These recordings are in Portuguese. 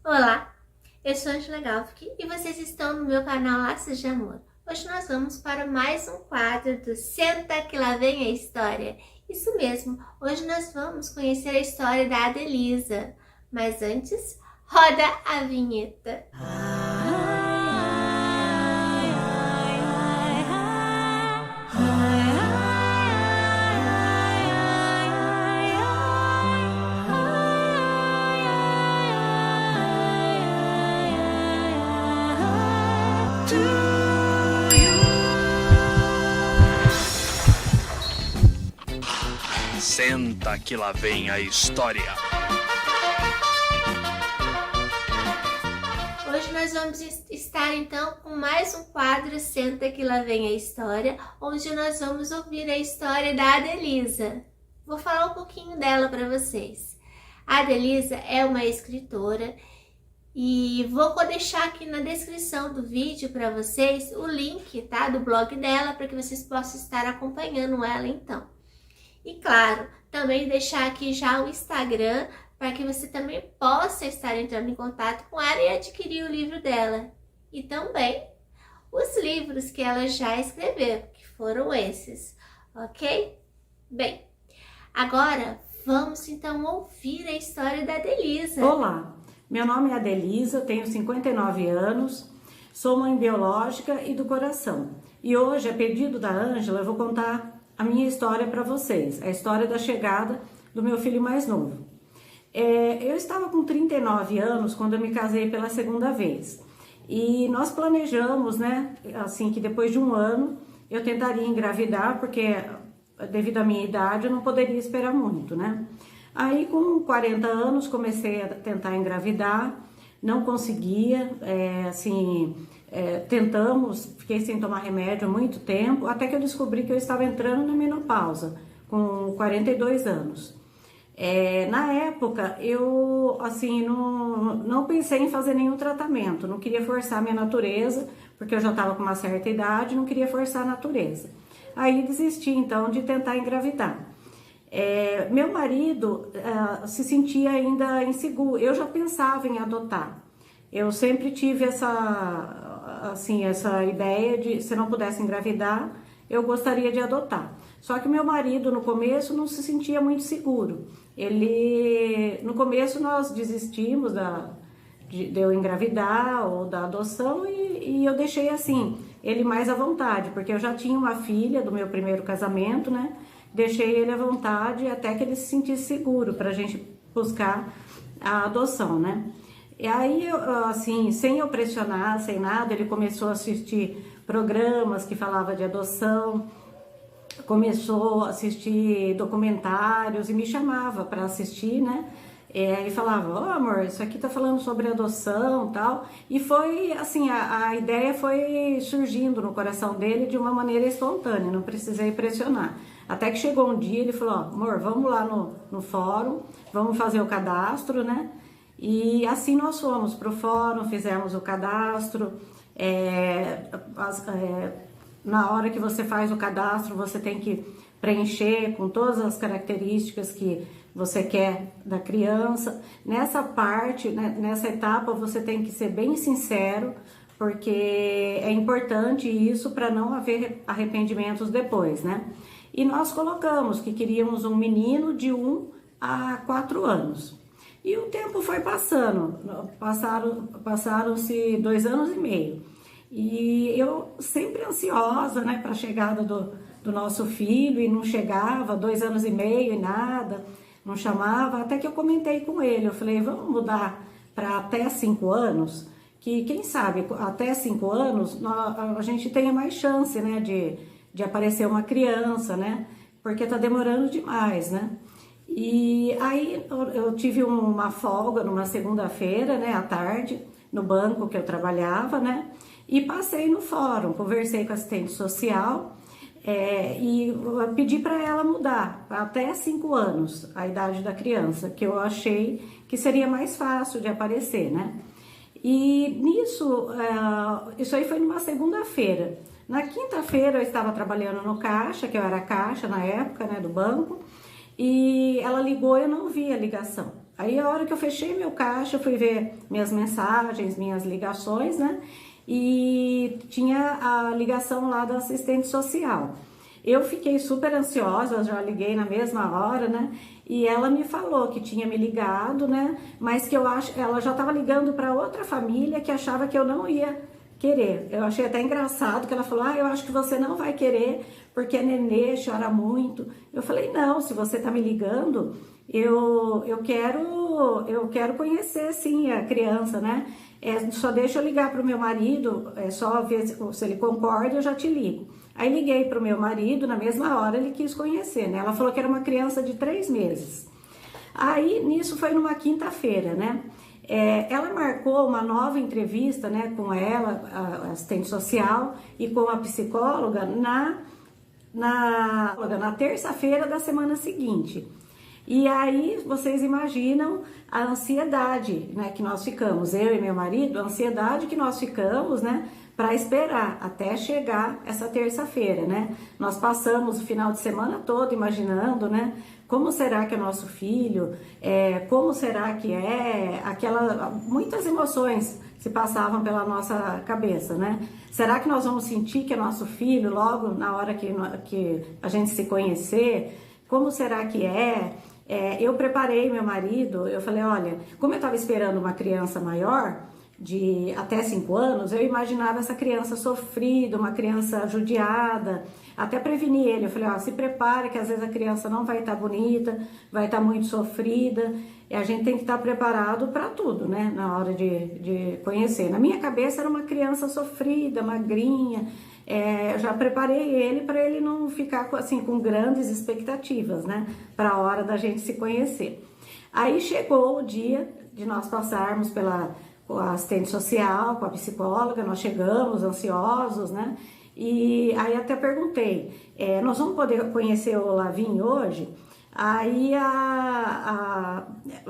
Olá, eu sou Angela Galfic e vocês estão no meu canal Laços de Amor. Hoje nós vamos para mais um quadro do Senta que lá vem a história. Isso mesmo, hoje nós vamos conhecer a história da Adelisa. Mas antes, roda a vinheta. Senta que lá vem a história. Hoje nós vamos estar então com mais um quadro Senta que lá vem a história, onde nós vamos ouvir a história da Adelisa. Vou falar um pouquinho dela para vocês. A Adelisa é uma escritora e vou deixar aqui na descrição do vídeo para vocês o link, tá, do blog dela, para que vocês possam estar acompanhando ela então. E claro, também deixar aqui já o Instagram para que você também possa estar entrando em contato com ela e adquirir o livro dela. E também os livros que ela já escreveu, que foram esses, ok? Bem, agora vamos então ouvir a história da Adelisa. Olá, meu nome é Adelisa, tenho 59 anos, sou mãe biológica e do coração. E hoje, a pedido da Ângela, eu vou contar a minha história para vocês, a história da chegada do meu filho mais novo. Eu estava com 39 anos quando eu me casei pela segunda vez. E nós planejamos, né, assim, que depois de um ano eu tentaria engravidar, porque devido à minha idade eu não poderia esperar muito, né? Aí com 40 anos comecei a tentar engravidar, não conseguia, tentamos, fiquei sem tomar remédio há muito tempo, até que eu descobri que eu estava entrando na menopausa, com 42 anos. Na época, eu, assim, não pensei em fazer nenhum tratamento, não queria forçar a minha natureza, porque eu já estava com uma certa idade, não queria forçar a natureza. Aí desisti, então, de tentar engravidar. Meu marido se sentia ainda inseguro, eu já pensava em adotar. Eu sempre tive essa ideia de, se não pudesse engravidar, eu gostaria de adotar. Só que meu marido, no começo, não se sentia muito seguro. No começo, nós desistimos de eu engravidar ou da adoção e eu deixei assim, ele mais à vontade, porque eu já tinha uma filha do meu primeiro casamento, né? Deixei ele à vontade até que ele se sentisse seguro para a gente buscar a adoção, né? E aí, assim, sem eu pressionar, sem nada, ele começou a assistir programas que falavam de adoção, começou a assistir documentários e me chamava para assistir, né? E falava, amor, isso aqui tá falando sobre adoção e tal. E foi, assim, a ideia foi surgindo no coração dele de uma maneira espontânea, não precisei pressionar. Até que chegou um dia, ele falou, amor, vamos lá no fórum, vamos fazer o cadastro, né? E assim nós fomos para o fórum, fizemos o cadastro. Na hora que você faz o cadastro, você tem que preencher com todas as características que você quer da criança. Nessa parte, né, nessa etapa, você tem que ser bem sincero, porque é importante isso para não haver arrependimentos depois, né? E nós colocamos que queríamos um menino de 1 a 4 anos. E o tempo foi passando, passaram-se 2 anos e meio. E eu sempre ansiosa, né, para a chegada do nosso filho, e não chegava, 2 anos e meio e nada, não chamava, até que eu comentei com ele, eu falei, vamos mudar para até 5 anos, que quem sabe até 5 anos a gente tenha mais chance, né, de aparecer uma criança, né, porque tá demorando demais, né. E aí eu tive uma folga numa segunda-feira, né, à tarde, no banco que eu trabalhava, né, e passei no fórum, conversei com a assistente social e pedi para ela mudar até 5 anos a idade da criança, que eu achei que seria mais fácil de aparecer, né. E nisso, isso aí foi numa segunda-feira. Na quinta-feira eu estava trabalhando no caixa, que eu era caixa na época, né, do banco, e ela ligou e eu não vi a ligação. Aí a hora que eu fechei meu caixa, eu fui ver minhas mensagens, minhas ligações, né? E tinha a ligação lá da assistente social. Eu fiquei super ansiosa, já liguei na mesma hora, né? E ela me falou que tinha me ligado, né? Mas que ela já estava ligando para outra família que achava que eu não ia querer. Eu achei até engraçado que ela falou: eu acho que você não vai querer porque a nenê chora muito. Eu falei: não, se você tá me ligando, eu quero conhecer sim a criança, né? Só deixa eu ligar para o meu marido, só ver se ele concorda, eu já te ligo. Aí liguei para o meu marido, na mesma hora ele quis conhecer, né? Ela falou que era uma criança de 3 meses. Aí, nisso foi numa quinta-feira, né? Ela marcou uma nova entrevista, né, com ela, a assistente social, e com a psicóloga na terça-feira da semana seguinte. E aí, vocês imaginam a ansiedade, né, que nós ficamos, eu e meu marido, a ansiedade que nós ficamos, né, para esperar até chegar essa terça-feira, né? Nós passamos o final de semana todo imaginando, né? Como será que é nosso filho? Como será que é? Muitas emoções se passavam pela nossa cabeça, né? Será que nós vamos sentir que é nosso filho logo na hora que a gente se conhecer? Como será que é? Eu preparei meu marido, eu falei: olha, como eu estava esperando uma criança maior, de até 5 anos, eu imaginava essa criança sofrida, uma criança judiada, até prevenir ele. Eu falei: se prepare que às vezes a criança não vai estar bonita, vai estar muito sofrida, e a gente tem que estar preparado para tudo, né, na hora de conhecer. Na minha cabeça era uma criança sofrida, magrinha, eu já preparei ele para ele não ficar assim, com grandes expectativas, né, para a hora da gente se conhecer. Aí chegou o dia de nós passarmos com a assistente social, com a psicóloga, nós chegamos ansiosos, né? E aí até perguntei: nós vamos poder conhecer o Olavinho hoje? Aí,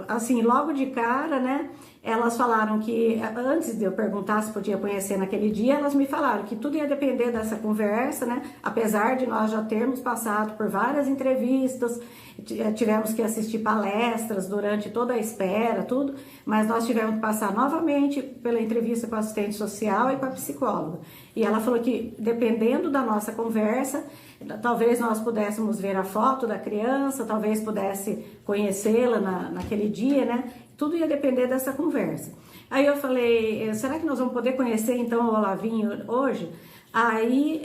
assim, logo de cara, né, elas falaram que, antes de eu perguntar se podia conhecer naquele dia, elas me falaram que tudo ia depender dessa conversa, né, apesar de nós já termos passado por várias entrevistas, tivemos que assistir palestras durante toda a espera, tudo, mas nós tivemos que passar novamente pela entrevista com a assistente social e com a psicóloga. E ela falou que, dependendo da nossa conversa, talvez nós pudéssemos ver a foto da criança, talvez pudesse conhecê-la naquele dia, né? Tudo ia depender dessa conversa. Aí eu falei: será que nós vamos poder conhecer então o Olavinho hoje? Aí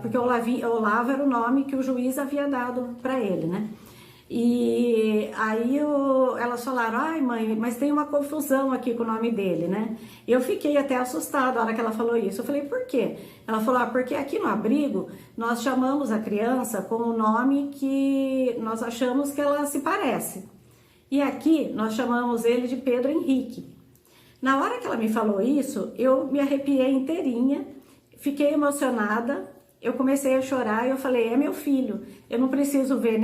porque o Olavo era o nome que o juiz havia dado para ele, né? E aí elas falaram: ai mãe, mas tem uma confusão aqui com o nome dele, né? Eu fiquei até assustada na hora que ela falou isso. Eu falei: por quê? Ela falou: porque aqui no abrigo nós chamamos a criança com o nome que nós achamos que ela se parece. E aqui nós chamamos ele de Pedro Henrique. Na hora que ela me falou isso, eu me arrepiei inteirinha, fiquei emocionada, eu comecei a chorar e eu falei: é meu filho, eu não preciso ver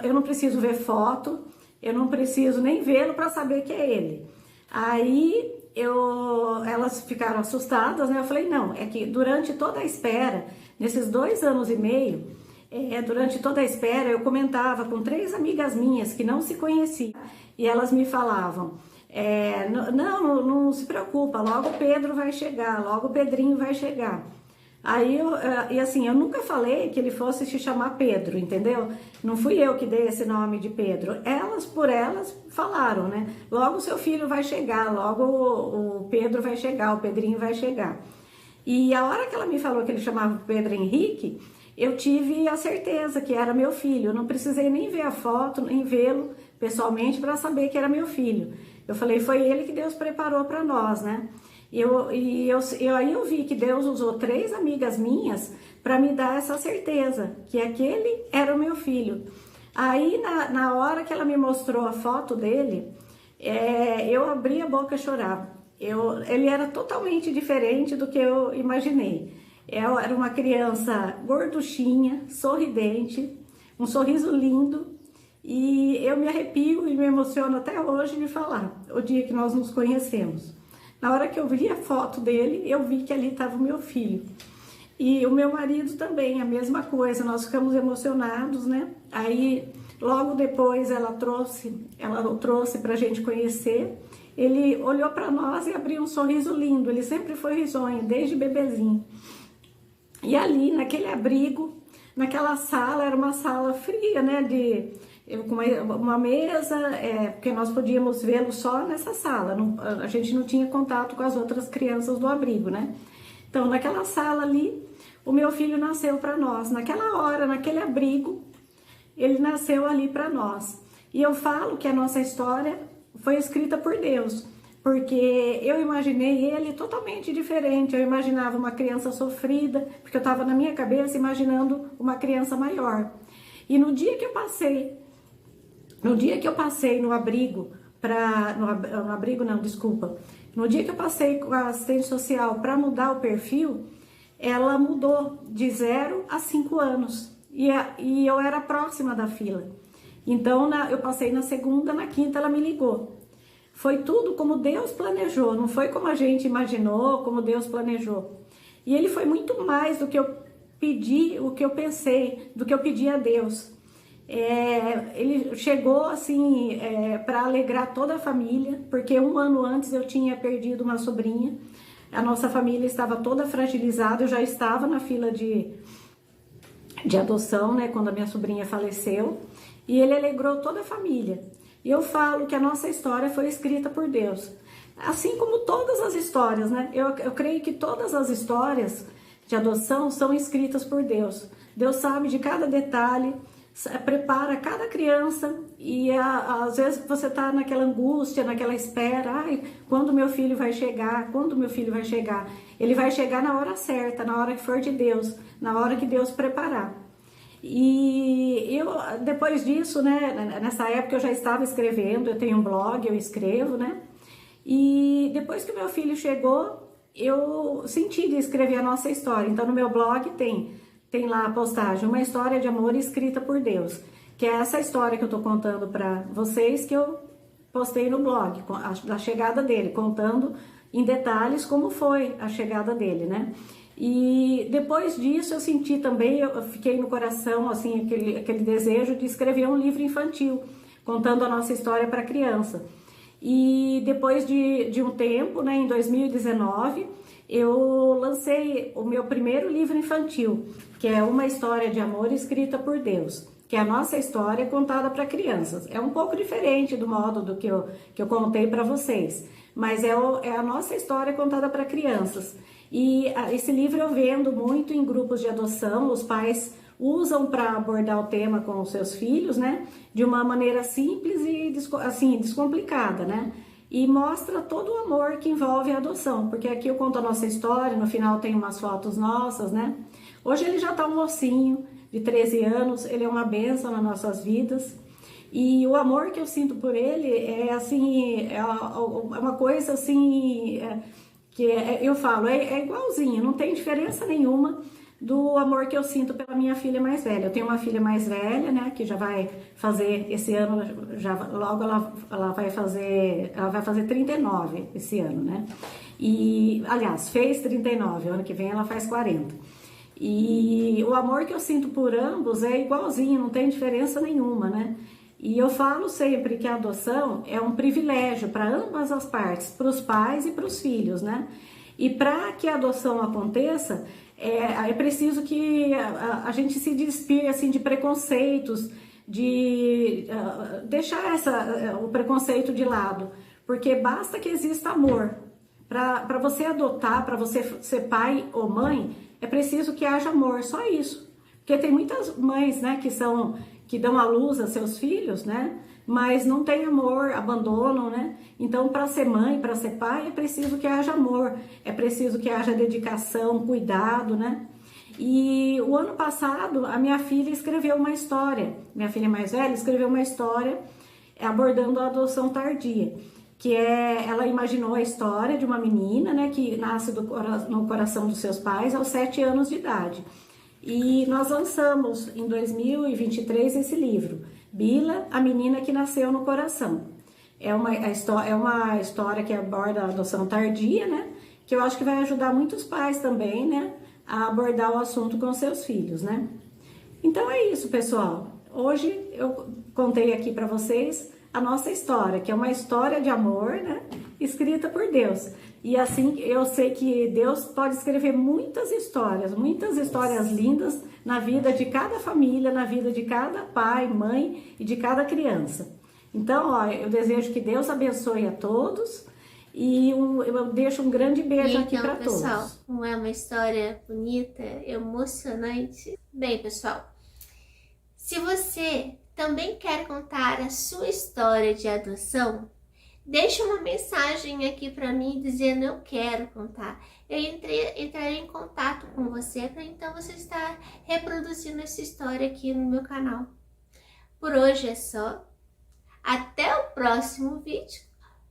eu não preciso ver foto, eu não preciso nem vê-lo para saber que é ele. Aí elas ficaram assustadas, né? Eu falei: não, é que durante toda a espera, nesses 2 anos e meio, durante toda a espera eu comentava com 3 amigas minhas que não se conheciam, e elas me falavam: não se preocupa, logo o Pedro vai chegar, logo o Pedrinho vai chegar. Aí, eu nunca falei que ele fosse se chamar Pedro, entendeu? Não fui eu que dei esse nome de Pedro. Por elas, falaram, né? Logo o seu filho vai chegar, logo o Pedro vai chegar, o Pedrinho vai chegar. E a hora que ela me falou que ele chamava Pedro Henrique, eu tive a certeza que era meu filho. Eu não precisei nem ver a foto, nem vê-lo pessoalmente para saber que era meu filho. Eu falei: foi ele que Deus preparou para nós, né? Aí eu vi que Deus usou 3 amigas minhas para me dar essa certeza, que aquele era o meu filho. Aí, na hora que ela me mostrou a foto dele, eu abri a boca a chorar. Ele era totalmente diferente do que eu imaginei. Era uma criança gorduchinha, sorridente, um sorriso lindo, e eu me arrepio e me emociono até hoje de falar, o dia que nós nos conhecemos. Na hora que eu vi a foto dele, eu vi que ali estava o meu filho. E o meu marido também, a mesma coisa, nós ficamos emocionados, né? Aí, Logo depois ela trouxe para a gente conhecer. Ele olhou para nós e abriu um sorriso lindo. Ele sempre foi risonho, desde bebezinho. E ali, naquele abrigo, naquela sala, era uma sala fria, né? Com uma mesa, porque nós podíamos vê-lo só nessa sala. A gente não tinha contato com as outras crianças do abrigo, né? Então, naquela sala ali, o meu filho nasceu para nós. Naquela hora, naquele abrigo, ele nasceu ali para nós. E eu falo que a nossa história foi escrita por Deus, porque eu imaginei ele totalmente diferente. Eu imaginava uma criança sofrida, porque eu estava na minha cabeça imaginando uma criança maior. E no dia que eu passei no abrigo, no dia que eu passei com a assistente social para mudar o perfil, ela mudou de 0 a 5 anos. E eu era próxima da fila. Então, eu passei na segunda, na quinta ela me ligou. Foi tudo como Deus planejou, não foi como a gente imaginou, como Deus planejou. E ele foi muito mais do que eu pedi, o que eu pensei, do que eu pedi a Deus. Ele chegou assim para alegrar toda a família, porque 1 ano antes eu tinha perdido uma sobrinha. A nossa família estava toda fragilizada, eu já estava na fila de adoção, né, quando a minha sobrinha faleceu, e ele alegrou toda a família. E eu falo que a nossa história foi escrita por Deus, assim como todas as histórias, né? Eu creio que todas as histórias de adoção são escritas por Deus. Deus sabe de cada detalhe, prepara cada criança, e às vezes você tá naquela angústia, naquela espera, ai, quando meu filho vai chegar, quando meu filho vai chegar? Ele vai chegar na hora certa, na hora que for de Deus, na hora que Deus preparar. E eu, depois disso, né, nessa época eu já estava escrevendo, eu tenho um blog, eu escrevo, né? E depois que o meu filho chegou, eu senti de escrever a nossa história. Então no meu blog tem lá a postagem, uma história de amor escrita por Deus, que é essa história que eu tô contando para vocês, que eu postei no blog, da chegada dele, contando em detalhes como foi a chegada dele, né? E depois disso eu senti também, eu fiquei no coração, assim, aquele desejo de escrever um livro infantil, contando a nossa história para criança. E depois de um tempo, né, em 2019, eu lancei o meu primeiro livro infantil, que é uma história de amor escrita por Deus, que é a nossa história contada para crianças. É um pouco diferente do modo do que eu contei para vocês, mas é a nossa história contada para crianças. E esse livro eu vendo muito em grupos de adoção, os pais usam para abordar o tema com os seus filhos, né? De uma maneira simples e assim, descomplicada, né? E mostra todo o amor que envolve a adoção, porque aqui eu conto a nossa história, no final tem umas fotos nossas, né? Hoje ele já tá um mocinho de 13 anos, ele é uma bênção nas nossas vidas. E o amor que eu sinto por ele é assim, é uma coisa assim, eu falo, é igualzinho, não tem diferença nenhuma do amor que eu sinto pela minha filha mais velha. Eu tenho uma filha mais velha, né, que já vai fazer esse ano, logo ela vai fazer 39 esse ano, né? E, aliás, fez 39, ano que vem ela faz 40. E o amor que eu sinto por ambos é igualzinho, não tem diferença nenhuma, né? E eu falo sempre que a adoção é um privilégio para ambas as partes, para os pais e para os filhos, né? E para que a adoção aconteça, é preciso que a gente se despir assim, de preconceitos, de deixar o preconceito de lado, porque basta que exista amor. Para você adotar, para você ser pai ou mãe, é preciso que haja amor, só isso. Porque tem muitas mães, né, que dão à luz a seus filhos, né, mas não tem amor, abandonam, né? Então, para ser mãe, para ser pai, é preciso que haja amor, é preciso que haja dedicação, cuidado, né? E o ano passado, a minha filha escreveu uma história, minha filha mais velha escreveu uma história abordando a adoção tardia, que ela imaginou a história de uma menina, né, que nasce no coração dos seus pais aos 7 anos de idade. E nós lançamos em 2023 esse livro, Bila, a menina que nasceu no coração. É uma história que aborda a adoção tardia, né? Que eu acho que vai ajudar muitos pais também, né? A abordar o assunto com seus filhos, né? Então é isso, pessoal. Hoje eu contei aqui para vocês a nossa história, que é uma história de amor, né? Escrita por Deus. E assim, eu sei que Deus pode escrever muitas histórias lindas na vida de cada família, na vida de cada pai, mãe e de cada criança. Então, ó, eu desejo que Deus abençoe a todos e eu deixo um grande beijo aqui para todos. Pessoal, não é uma história bonita, emocionante? Bem, pessoal, se você também quer contar a sua história de adoção, deixe uma mensagem aqui para mim dizendo eu quero contar. Eu entrarei em contato com você para então você estar reproduzindo essa história aqui no meu canal. Por hoje é só. Até o próximo vídeo,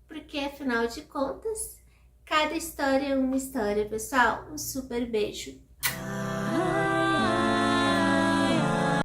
porque afinal de contas, cada história é uma história, pessoal. Um super beijo.